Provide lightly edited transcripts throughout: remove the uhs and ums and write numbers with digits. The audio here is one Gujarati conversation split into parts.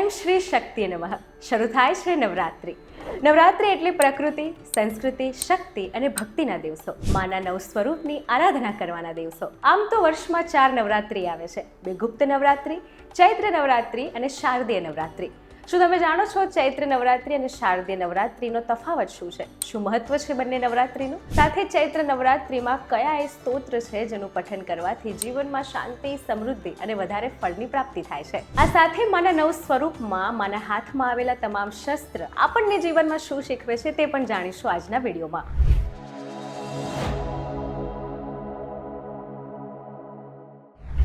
એમ શ્રી શક્તિએ નમઃ. શરૂ થાય છે નવરાત્રિ. નવરાત્રિ એટલે પ્રકૃતિ, સંસ્કૃતિ, શક્તિ અને ભક્તિના દિવસો. માના નવ સ્વરૂપની આરાધના કરવાના દિવસો. આમ તો વર્ષમાં 4 નવરાત્રિ આવે છે. 2 ગુપ્ત નવરાત્રિ, ચૈત્ર નવરાત્રિ અને શારદીય નવરાત્રિ. શું તમે જાણો છો ચૈત્ર નવરાત્રિ અને શારદીય નવરાત્રિનો તફાવત શું છે? શું મહત્વ છે બંને નવરાત્રિનું? સાથે ચૈત્ર નવરાત્રિમાં કયા એ સ્તોત્ર છે જેનું પઠન કરવાથી જીવનમાં શાંતિ, સમૃદ્ધિ અને વધારે ફળની પ્રાપ્તિ થાય છે? આ સાથે માના નવ સ્વરૂપમાં માના હાથમાં આવેલા તમામ શસ્ત્ર આપણને જીવનમાં શું શીખવે છે તે પણ જાણીશું આજના વિડીયોમાં.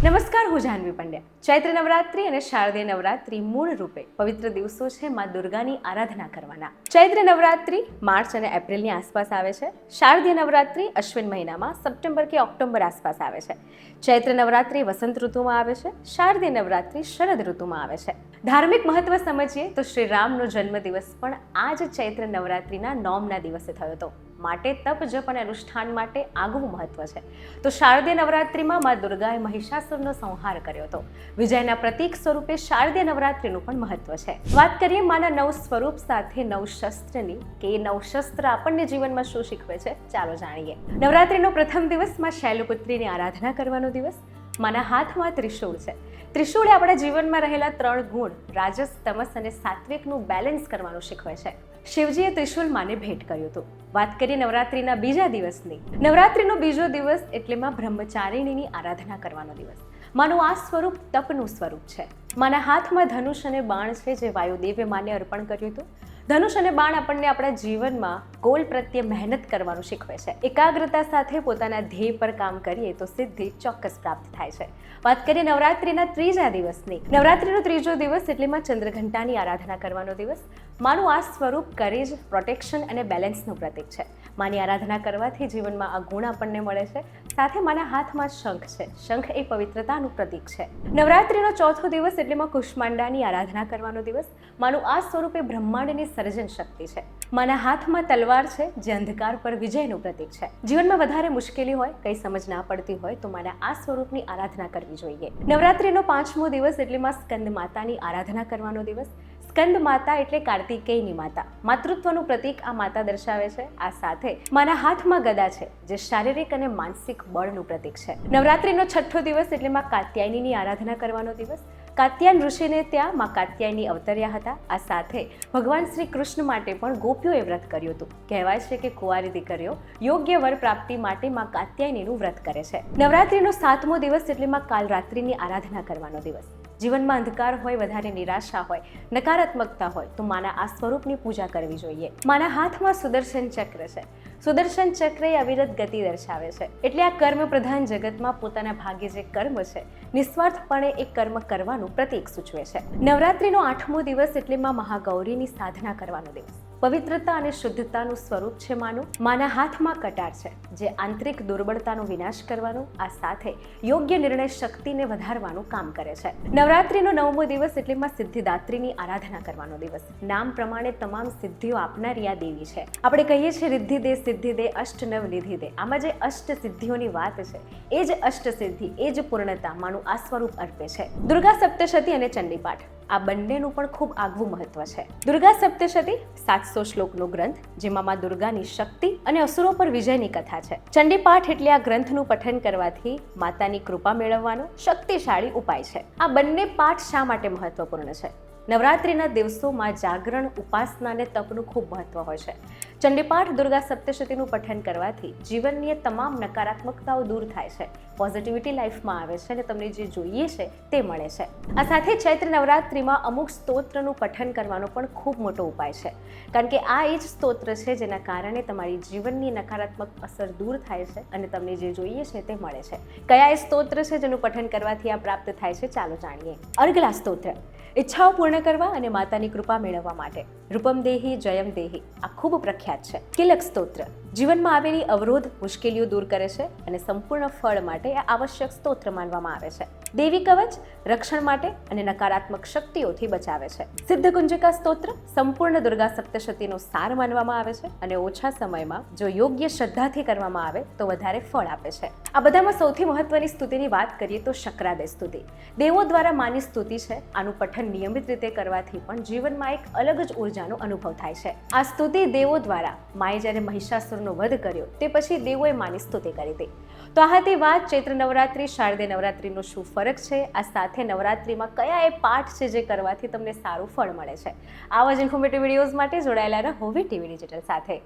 નમસ્કાર, હું જાહ્નવી પંડ્યા. ચૈત્ર નવરાત્રિ અને શારદીય નવરાત્રિ મૂળ રૂપે પવિત્ર દિવસો છે મા દુર્ગાની આરાધના કરવાના. ચૈત્ર નવરાત્રિ માર્ચ અને એપ્રિલની આસપાસ આવે છે. શારદીય નવરાત્રિ અશ્વિન મહિનામાં સપ્ટેમ્બર કે ઓક્ટોબર આસપાસ આવે છે. ચૈત્ર નવરાત્રિ વસંત ઋતુમાં આવે છે. શારદીય નવરાત્રિ શરદ ઋતુમાં આવે છે. ધાર્મિક મહત્વ સમજીએ તો શ્રી રામનો જન્મદિવસ પણ આ જ ચૈત્ર નવરાત્રિના નોમના દિવસે થયો હતો. માટે તપ, જપ અને અનુષ્ઠાન માટે આગવું મહત્વ છે. તો શારદીય નવરાત્રિમાં મા દુર્ગાએ મહિષાસુરનો સંહાર કર્યો હતો. વિજયના પ્રતીક સ્વરૂપે શારદીય નવરાત્રિનું પણ મહત્વ છે. વાત કરીએ માના નવ સ્વરૂપ સાથે નવ શસ્ત્રની, કે એ નવ શસ્ત્ર આપણને જીવનમાં શું શીખવે છે, ચાલો જાણીએ. નવરાત્રિનો પ્રથમ દિવસ માં શૈલપુત્રીની આરાધના કરવાનો દિવસ. માના હાથમાં ત્રિશૂળ છે. ત્રિશૂળ એ આપણા જીવનમાં રહેલા 3 ગુણ રાજસ, તમસ અને સાત્વિકનું બેલેન્સ કરવાનું શીખવે છે. શિવજીએ ત્રિશૂલ માને ભેટ કર્યું હતું. વાત કરીએ નવરાત્રિના બીજા દિવસની. નવરાત્રિનો બીજો દિવસ એટલે માં બ્રહ્મચારિણીની આરાધના કરવાનો દિવસ. માનું આ સ્વરૂપ તપનું સ્વરૂપ છે. માના હાથમાં ધનુષ અને બાણ છે જે વાયુદેવે માને અર્પણ કર્યું હતું. ધનુષ અને બાણ આપણને આપણા જીવનમાં ગોલ પ્રત્યે મહેનત કરવાનું શીખવે છે. એકાગ્રતા સાથે પોતાના ધ્યેય પર કામ કરીએ તો સિદ્ધિ ચોક્કસ પ્રાપ્ત થાય છે. વાત કરીએ નવરાત્રિના ત્રીજા દિવસની. નવરાત્રિનો ત્રીજો દિવસ એટલે માં ચંદ્રઘંટાની આરાધના કરવાનો દિવસ. માનું આ સ્વરૂપ કરેજ, પ્રોટેક્શન અને બેલેન્સનું પ્રતીક છે. માની આરાધના કરવાથી જીવનમાં આ ગુણ આપણને મળે છે. સાથે માના હાથમાં શંખ છે. શંખ એ પવિત્રતાનું પ્રતીક છે. નવરાત્રિનો ચોથો દિવસ એટલે માં કુષ્માંડાની આરાધના કરવાનો દિવસ. માનું આ સ્વરૂપ એ બ્રહ્માંડની સર્જન શક્તિ છે. માના હાથમાં તલવાર છે જે અંધકાર પર વિજયનું પ્રતીક છે. જીવનમાં વધારે મુશ્કેલી હોય, કંઈ સમજ ના પડતી હોય તો માના આ સ્વરૂપની આરાધના કરવી જોઈએ. નવરાત્રિનો 5મો દિવસ એટલે માં સ્કંદ માતાની આરાધના કરવાનો દિવસ. સ્કંદ માતા એટલે કાર્તિકેયની માતા. માતૃત્વનું પ્રતીક આ માતા દર્શાવે છે. આ સાથે માના હાથમાં ગદા છે જે શારીરિક અને માનસિક બળનું પ્રતીક છે. નવરાત્રિનો 6થો દિવસ એટલે માં કાત્યાયનીની આરાધના કરવાનો દિવસ. કાત્યાયન ઋષિને ત્યાં માં કાત્યાયની અવતર્યા હતા. આ સાથે ભગવાન શ્રી કૃષ્ણ માટે પણ ગોપીઓએ વ્રત કર્યું હતું. કહેવાય છે કે કુંવારી દીકરીઓ યોગ્ય વર પ્રાપ્તિ માટે માં કાત્યાયનીનું વ્રત કરે છે. નવરાત્રિનો 7મો દિવસ એટલે માં કાલરાત્રિની આરાધના કરવાનો દિવસ. જીવનમાં અંધકાર હોય, વધારે નિરાશા હોય, નકારાત્મકતા હોય તો માના આ સ્વરૂપની પૂજા કરવી જોઈએ. માના હાથમાં સુદર્શન ચક્ર છે. સુદર્શન ચક્ર એ અવિરત ગતિ દર્શાવે છે. એટલે આ કર્મ પ્રધાન જગતમાં પોતાના ભાગ્ય જે કર્મ છે, નિસ્વાર્થપણે એ કર્મ કરવાનું પ્રતીક સૂચવે છે. નવરાત્રિનો 8મો દિવસ એટલે માં મહાગૌરીની સાધના કરવાનો દિવસ. પવિત્રતા અને શુદ્ધતાનું સ્વરૂપ છે માનું. માના હાથમાં કટાર છે જે આંતરિક દુર્બળતાનો વિનાશ કરવાનું, આ સાથે યોગ્ય નિર્ણય શક્તિને વધારવાનું કામ કરે છે. નવરાત્રિનો 9મો દિવસ એટલે માં સિદ્ધિદાત્રીની આરાધના કરવાનો દિવસ. નામ પ્રમાણે તમામ સિદ્ધિઓ આપનારી આ દેવી છે. આપણે કહીએ છીએ રિદ્ધિ દે, સિદ્ધિ દે, અષ્ટ નવ નિધિ દે. આમાં જે અષ્ટ સિદ્ધિઓની વાત છે એ જ અષ્ટ સિદ્ધિ, એ જ પૂર્ણતા માનું આ સ્વરૂપ અર્પે છે. દુર્ગા સપ્તશતી અને ચંડીપાઠ આ બંનેનું પણ ખૂબ આગવું મહત્વ છે. દુર્ગા સપ્તશતી 700 શ્લોકનો ગ્રંથ જેમાં મા દુર્ગાની શક્તિ અને અસુરો પર વિજયની કથા છે. ચંડીપાઠ એટલે આ ગ્રંથનું પઠન કરવાથી માતાની કૃપા મેળવવાનો શક્તિશાળી ઉપાય છે. આ બંને પાઠ શા માટે મહત્વપૂર્ણ છે? નવરાત્રિના દિવસોમાં જાગરણ, ઉપાસના અને તપનું ખૂબ મહત્વ હોય છે. ચંડીપાઠ, દુર્ગા સપ્તશતીનું પઠન કરવાથી જીવનની તમામ નકારાત્મકતાઓ દૂર થાય છે. પોઝિટિવિટી લાઈફમાં આવે છે અને તમને જે જોઈએ છે તે મળે છે. આ સાથે ચૈત્ર નવરાત્રિમાં અમુક સ્તોત્રનું પઠન કરવાનો પણ ખૂબ મોટો ઉપાય છે. કારણ કે આ એ જ સ્તોત્ર છે જેના કારણે તમારી જીવનની નકારાત્મક અસર દૂર થાય છે અને તમને જે જોઈએ છે તે મળે છે. કયા એ સ્તોત્ર છે જેનું પઠન કરવાથી આ પ્રાપ્ત થાય છે, ચાલો જાણીએ. અર્ગલા સ્તોત્ર ઈચ્છાઓ પૂર્ણ કરવા અને માતાની કૃપા મેળવવા માટે. રૂપમ દેહી જયમ દેહી આ ખૂબ પ્રખ્યાત છે. કિલક સ્તોત્ર જીવનમાં આવેલી અવરોધ મુશ્કેલીઓ દૂર કરે છે અને સંપૂર્ણ ફળ માટે આ આવશ્યક સ્તોત્ર માનવામાં આવે છે. દેવી કવચ રક્ષણ માટે અને નકારાત્મક શક્તિઓથી બચાવે છે. સિદ્ધ કુંજિકા સ્તોત્ર સંપૂર્ણ દુર્ગા સપ્તશતીનો સાર માનવામાં આવે છે અને ઓછા સમયમાં જો યોગ્ય શ્રદ્ધાથી કરવામાં આવે તો વધારે ફળ આપે છે. આ બધામાં સૌથી મહત્વની સ્તુતિની વાત કરીએ તો શક્રાદે સ્તુતિ. દેવો દ્વારા માની સ્તુતિ છે. આનું પઠન નિયમિત રીતે કરવાથી પણ જીવનમાં એક અલગ જ ઉર્જાનો અનુભવ થાય છે. આ સ્તુતિ દેવો દ્વારા માએ જ્યારે મહિષાસુરનો વધ કર્યો તે પછી દેવોએ માની સ્તુતિ કરી હતી. તો આ હતી વાત ચૈત્ર નવરાત્રિ શારદીય નવરાત્રિનો શું ફરક છે, આ સાથે નવરાત્રિમાં કયા એ પાઠ છે જે કરવાથી તમને સારું ફળ મળે છે. આવા જ ઇન્ફોર્મેટિવ વિડીયોઝ માટે જોડાયેલા રહો વીટીવી ડિજિટલ સાથે.